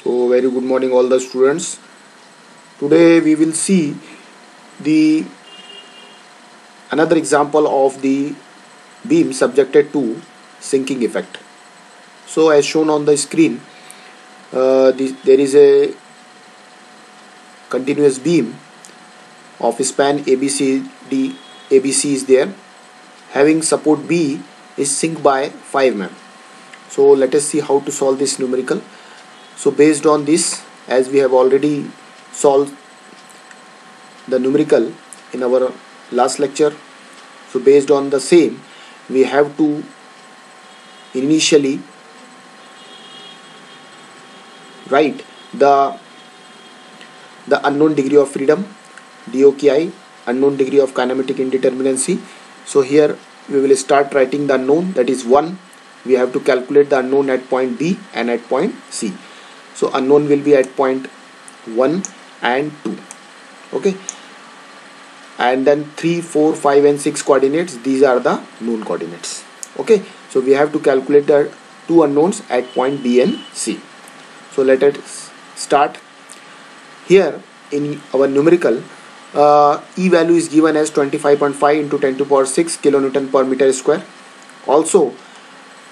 So very good morning all the students. Today we will see the another example of the beam subjected to sinking effect. So as shown on the screen, there is a continuous beam of span ABCD. ABC is there, having support B is sink by 5 mm. So let us see how to solve this numerical. So based on this, as we have already solved the numerical in our last lecture, so based on the same, we have to initially write the unknown degree of freedom, DOKI, unknown degree of kinematic indeterminacy. So here we will start writing the unknown, that is 1. We have to calculate the unknown at point B and at point C. So unknown will be at point 1 and 2. Okay, and then 3, 4, 5 and 6 coordinates, these are the known coordinates. Okay, so we have to calculate the two unknowns at point B and C. So let us start. Here in our numerical, E value is given as 25.5 into 10 to power 6 kilonewton per meter square. Also,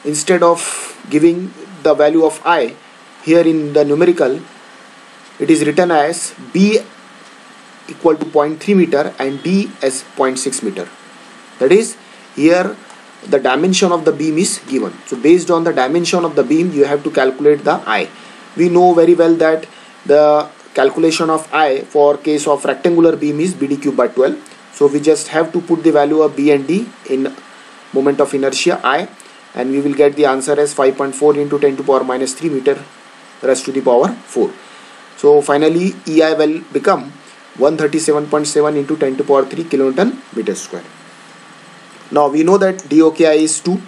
instead of giving the value of I, here in the numerical it is written as B equal to 0.3 meter and D as 0.6 meter. That is, here the dimension of the beam is given. So based on the dimension of the beam, you have to calculate the I. We know very well that the calculation of I for case of rectangular beam is BD cube by 12. So we just have to put the value of B and D in moment of inertia I, and we will get the answer as 5.4 into 10 to power minus 3 meter raised to the power 4. So finally EI will become 137.7 into 10 to power 3 kilonewton meter square. Now we know that DOKI is 2,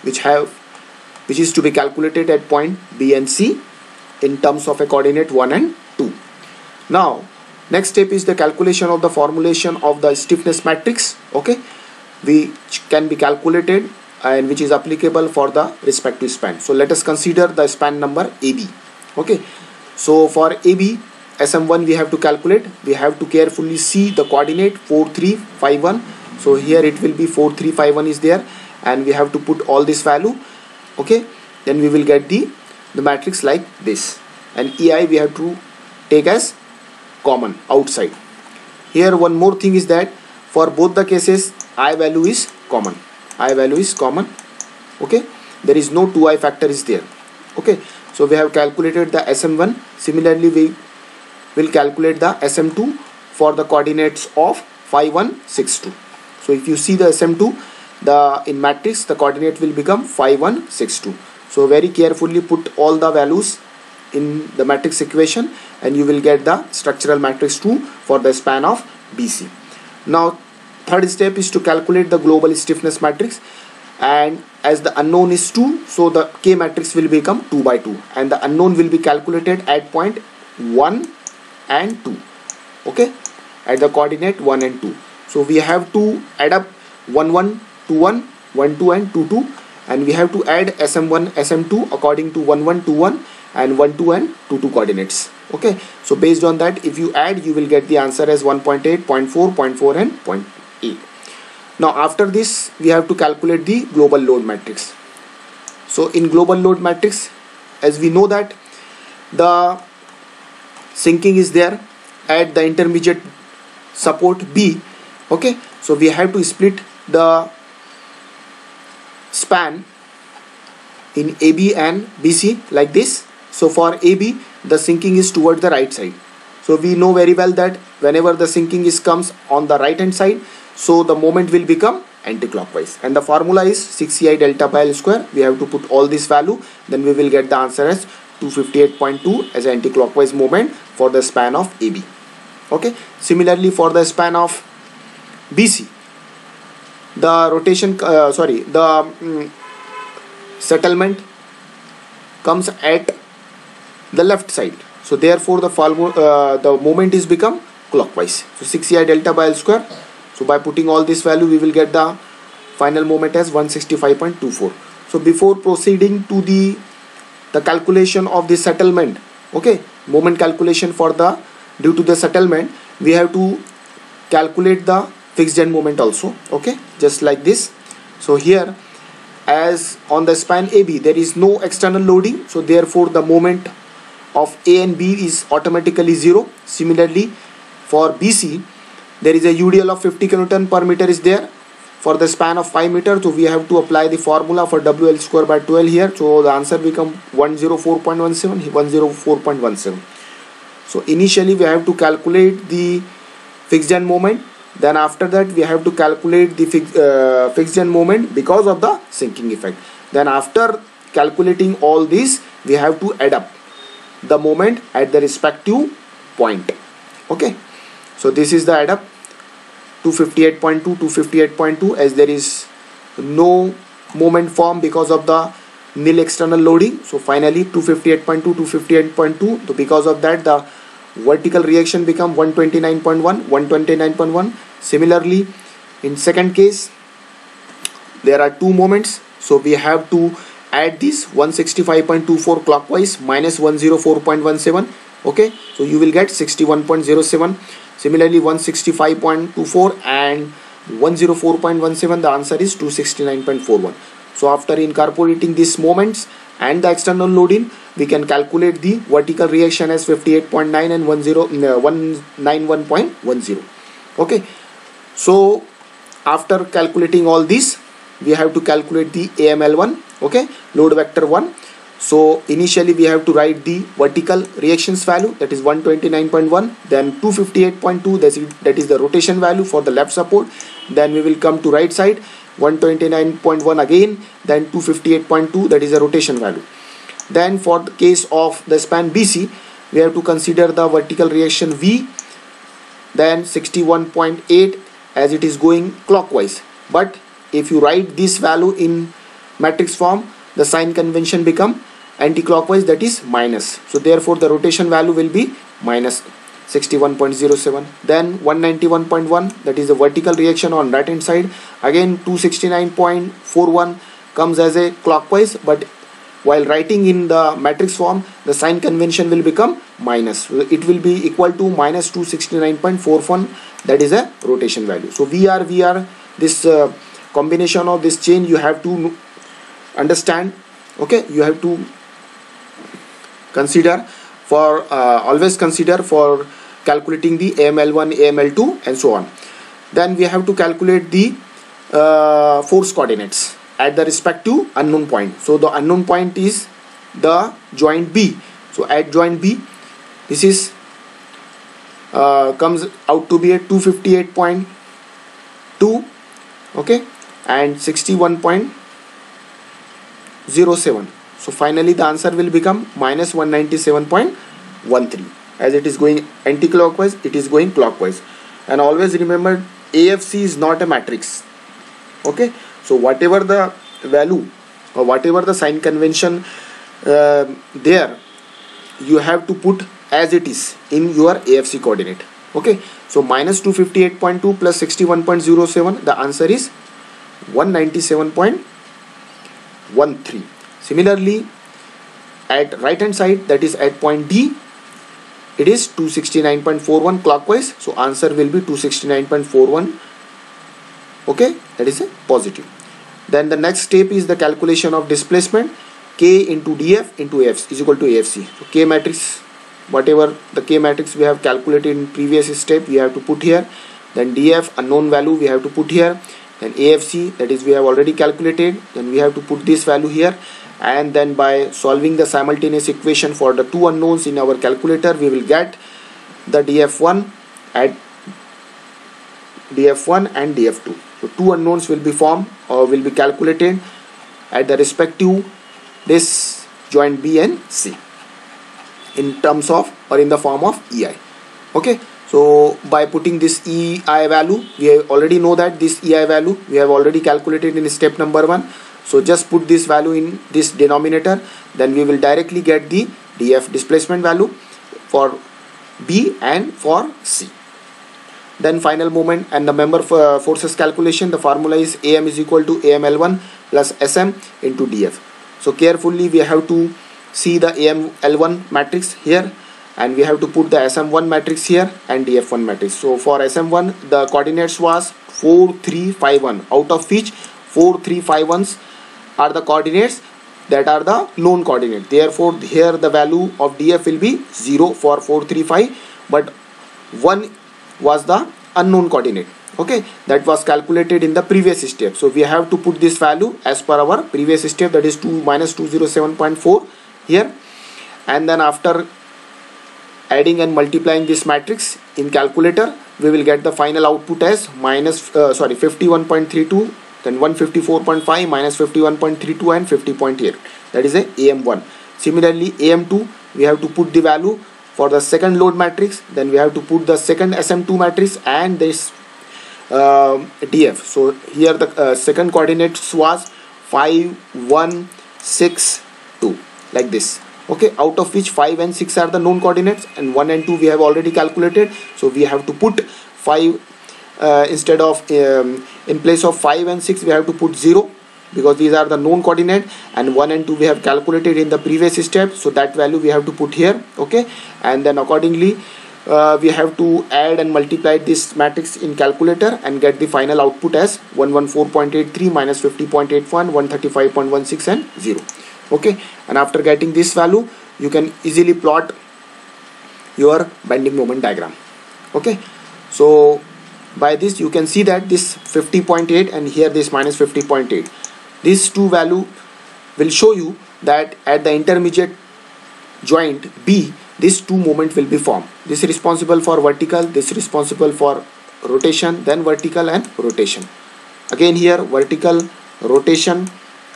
which is to be calculated at point B and C in terms of a coordinate 1 and 2. Now next step is the calculation of the formulation of the stiffness matrix, okay, which can be calculated and which is applicable for the respective span. So let us consider the span number AB. Okay, so for AB SM1 we have to calculate. We have to carefully see the coordinate 4351. So here it will be 4351 is there, and we have to put all this value. Okay, then we will get the matrix like this, and EI we have to take as common outside. Here one more thing is that for both the cases I value is common. I value is common. Okay, there is no 2I factor is there. Okay, so we have calculated the SM1. Similarly we will calculate the SM2 for the coordinates of 5162. So if you see the SM2, in matrix the coordinate will become 5162. So very carefully put all the values in the matrix equation, and you will get the structural matrix 2 for the span of BC. Now third step is to calculate the global stiffness matrix, and as the unknown is 2, so the K matrix will become 2 by 2, and the unknown will be calculated at point 1 and 2. Okay, at the coordinate 1 and 2. So we have to add up 1 1 2 1 1 2 and 2 2, and we have to add SM1 SM2 according to 1 1 2 1 and 1 2 and 2 2 coordinates. Okay, so based on that, if you add, you will get the answer as 1.8, 0.4, 0.4 and 0.8. Now after this we have to calculate the global load matrix. So in global load matrix, as we know that the sinking is there at the intermediate support B. Okay, so we have to split the span in AB and BC like this. So for AB the sinking is toward the right side. So we know very well that whenever the sinking comes on the right hand side, so the moment will become anti-clockwise, and the formula is 6EI delta by L square. We have to put all this value, then we will get the answer as 258.2 as anti-clockwise moment for the span of AB. Okay, similarly for the span of BC, the rotation settlement comes at the left side, so therefore the moment is become clockwise. So 6EI delta by L square. So by putting all this value, we will get the final moment as 165.24. So before proceeding to the calculation of the settlement, Okay, moment calculation for the due to the settlement, we have to calculate the fixed end moment also. Okay, just like this. So here, as on the span AB there is no external loading, so therefore the moment of A and B is automatically 0. Similarly, for BC there is a UDL of 50 kN per meter is there for the span of 5 meters. So we have to apply the formula for WL square by 12 here. So the answer become 104.17, 104.17. So initially we have to calculate the fixed end moment. Then after that we have to calculate the fixed end moment because of the sinking effect. Then after calculating all these, we have to add up the moment at the respective point. Okay, so this is the add up 258.2, 258.2, as there is no moment formed because of the nil external loading. So finally 258.2, 258.2. So because of that the vertical reaction become 129.1, 129.1. Similarly, in second case there are two moments, so we have to add this 165.24 clockwise minus 104.17. okay, so you will get 61.07. Similarly 165.24 and 104.17, the answer is 269.41. so after incorporating these moments and the external loading, we can calculate the vertical reaction as 58.9 and 191.10. okay, so after calculating all this, we have to calculate the AML1, okay, load vector 1. So initially we have to write the vertical reactions value, that is 129.1, then 258.2, that is the rotation value for the left support. Then we will come to right side, 129.1 again, then 258.2, that is the rotation value. Then for the case of the span BC, we have to consider the vertical reaction V, then 61.8 as it is going clockwise. But if you write this value in matrix form, the sign convention become anti-clockwise, that is minus. So therefore the rotation value will be minus 61.07. Then 191.1, that is the vertical reaction on right hand side. Again 269.41 comes as a clockwise, but while writing in the matrix form, the sign convention will become minus. So it will be equal to minus 269.41, that is a rotation value. So VR, this combination of this chain you have to understand. Okay, you have to consider for always consider for calculating the AML1, AML2 and so on. Then we have to calculate the force coordinates at the respective unknown point. So the unknown point is the joint B. So at joint B, this is comes out to be at 258.2, okay, and 61.07. So finally the answer will become minus 197.13. as it is going anti-clockwise, it is going clockwise. And always remember, AFC is not a matrix. Okay, so whatever the value or whatever the sign convention there, you have to put as it is in your AFC coordinate. Okay, so minus 258.2 plus 61.07, the answer is 197.13. Similarly, at right hand side, that is at point D, it is 269.41 clockwise. So answer will be 269.41. Okay, that is a positive. Then the next step is the calculation of displacement. K into DF into AF is equal to AFC. So K matrix, whatever the K matrix we have calculated in previous step, we have to put here. Then DF, unknown value, we have to put here. Then AFC, that is we have already calculated. Then we have to put this value here. And then by solving the simultaneous equation for the two unknowns in our calculator, we will get the DF1 at DF1 and DF2. So two unknowns will be formed or will be calculated at the respective this joint B and C in terms of or in the form of EI. Okay, so by putting this EI value, we already know that this EI value we have already calculated in step number 1. So just put this value in this denominator, then we will directly get the DF displacement value for B and for C. Then final moment and the member forces calculation, the formula is AM is equal to AML1 plus SM into DF. So carefully we have to see the AML1 matrix here, and we have to put the SM1 matrix here and DF1 matrix. So for SM1 the coordinates was 4 3 5 1, out of which 4 3 5 1s are the coordinates that are the known coordinate. Therefore here the value of DF will be 0 for 4 3 5, but 1 was the unknown coordinate. Okay, that was calculated in the previous step. So we have to put this value as per our previous step, that is 2 minus 207.4 here, and then after adding and multiplying this matrix in calculator, we will get the final output as 51.32, then 154.5 minus 51.32 and 50.8. That is a AM1. Similarly AM2, we have to put the value for the second load matrix, then we have to put the second SM2 matrix and this DF. So here the second coordinates was 5 1 6 2, like this. Okay, out of which 5 and 6 are the known coordinates, and 1 and 2 we have already calculated. So we have to put 5 instead of in place of 5 and 6 we have to put 0, because these are the known coordinate, and 1 and 2 we have calculated in the previous step, so that value we have to put here. Okay, and then accordingly we have to add and multiply this matrix in calculator and get the final output as 114.83 minus 50.81, 135.16 and 0. Okay, and after getting this value you can easily plot your bending moment diagram. Okay, so by this you can see that this 50.8 and here this minus 50.8, these two value will show you that at the intermediate joint B these two moment will be formed. This is responsible for vertical, this is responsible for rotation, then vertical and rotation. Again here vertical, rotation,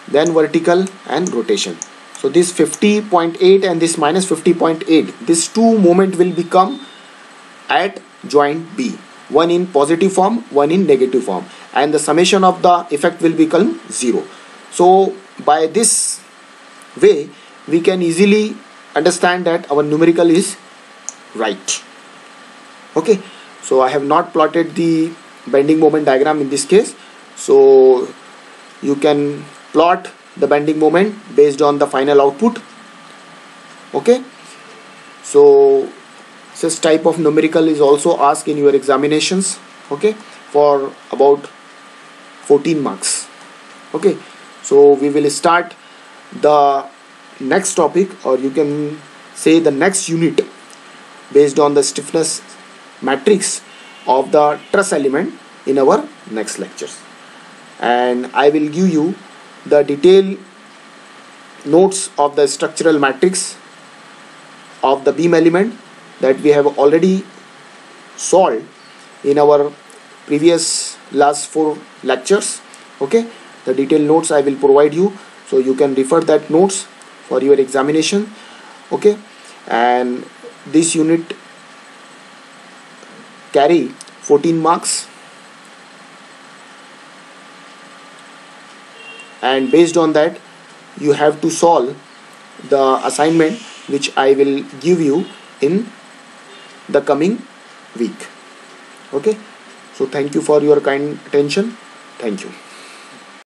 then vertical and rotation. So this 50.8 and this minus 50.8, these two moment will become at joint B, one in positive form, one in negative form, and the summation of the effect will become 0. So by this way we can easily understand that our numerical is right. Okay, so I have not plotted the bending moment diagram in this case, so you can plot the bending moment based on the final output. Okay, so this type of numerical is also asked in your examinations. Okay, for about 14 marks. Okay, so we will start the next topic, or you can say the next unit, based on the stiffness matrix of the truss element in our next lectures, and I will give you the detailed notes of the structural matrix of the beam element that we have already solved in our previous last 4 lectures. Okay, the detailed notes I will provide you, so you can refer that notes for your examination. Okay, and this unit carry 14 marks, and based on that you have to solve the assignment which I will give you in the coming week. Okay, so thank you for your kind attention. Thank you.